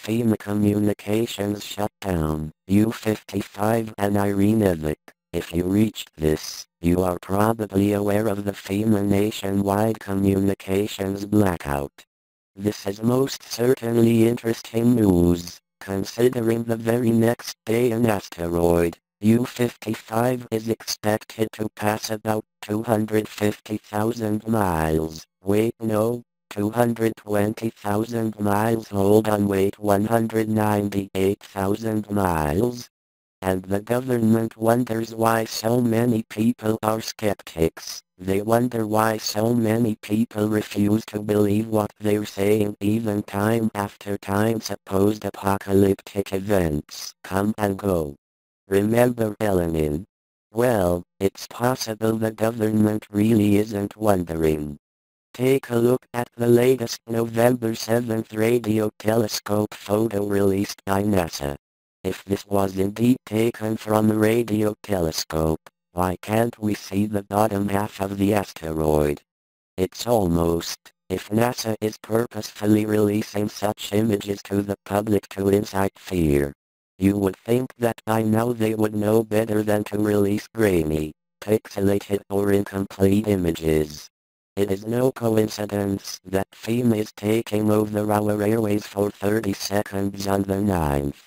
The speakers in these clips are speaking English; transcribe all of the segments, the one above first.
FEMA Communications shut down, YU55 and Irene EVAC. If you reached this, you are probably aware of the FEMA nationwide communications blackout. This is most certainly interesting news, considering the very next day an asteroid, YU55, is expected to pass about 250,000 miles. Wait, no, 220,000 miles. Hold on, wait, 198,000 miles. And the government wonders why so many people are skeptics. They wonder why so many people refuse to believe what they're saying even time after time. Supposed apocalyptic events come and go. Remember Elenin? Well, it's possible the government really isn't wondering. Take a look at the latest November 7th radio telescope photo released by NASA. If this was indeed taken from a radio telescope, why can't we see the bottom half of the asteroid? It's almost, if NASA is purposefully releasing such images to the public to incite fear. You would think that by now they would know better than to release grainy, pixilated or incomplete images. It is no coincidence that FEMA is taking over our airways for 30 seconds on the 9th.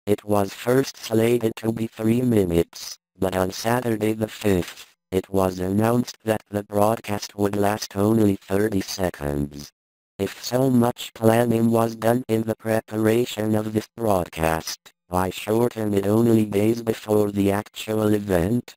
It was first slated to be 3 minutes, but on Saturday the 5th, it was announced that the broadcast would last only 30 seconds. If so much planning was done in the preparation of this broadcast, why shorten it only days before the actual event?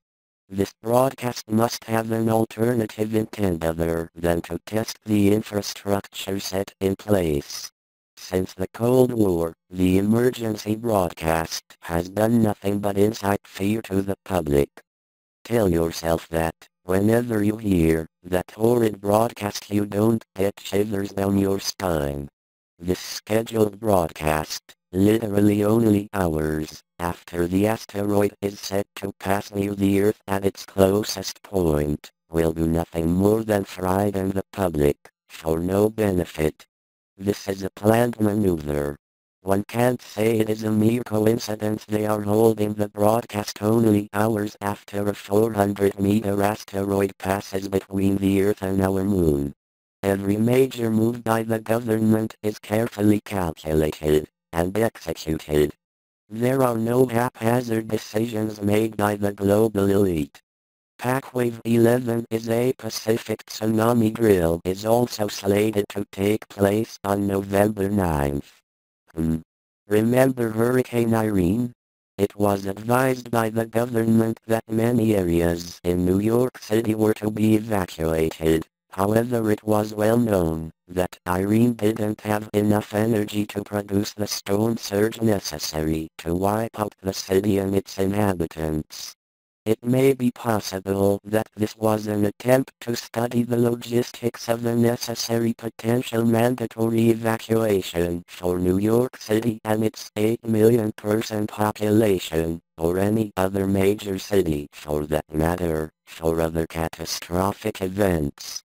This broadcast must have an alternative intent other than to test the infrastructure set in place. Since the Cold War, the emergency broadcast has done nothing but incite fear to the public. Tell yourself that, whenever you hear that horrid broadcast, you don't get shivers down your spine. This scheduled broadcast, literally only hours after the asteroid is set to pass near the Earth at its closest point, will do nothing more than frighten the public, for no benefit. This is a planned maneuver. One can't say it is a mere coincidence they are holding the broadcast only hours after a 400-meter asteroid passes between the Earth and our moon. Every major move by the government is carefully calculated and executed. There are no haphazard decisions made by the global elite. Packwave 11 is a Pacific tsunami drill is also slated to take place on November 9th. Remember Hurricane Irene? It was advised by the government that many areas in New York City were to be evacuated. However, it was well known that Irene didn't have enough energy to produce the storm surge necessary to wipe out the city and its inhabitants. It may be possible that this was an attempt to study the logistics of the necessary potential mandatory evacuation for New York City and its 8 million person population, or any other major city for that matter, for other catastrophic events.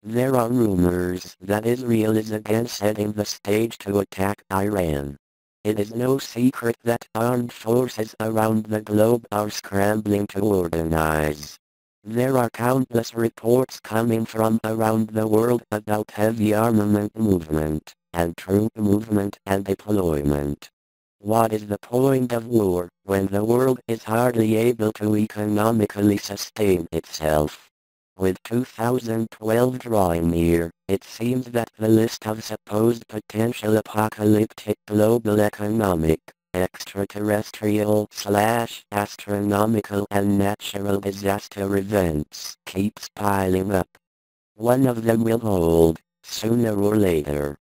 There are rumors that Israel is again setting the stage to attack Iran. It is no secret that armed forces around the globe are scrambling to organize. There are countless reports coming from around the world about heavy armament movement, and troop movement and deployment. What is the point of war, when the world is hardly able to economically sustain itself? With 2012 drawing near, it seems that the list of supposed potential apocalyptic global economic, extraterrestrial / astronomical and natural disaster events keeps piling up. One of them will hold, sooner or later,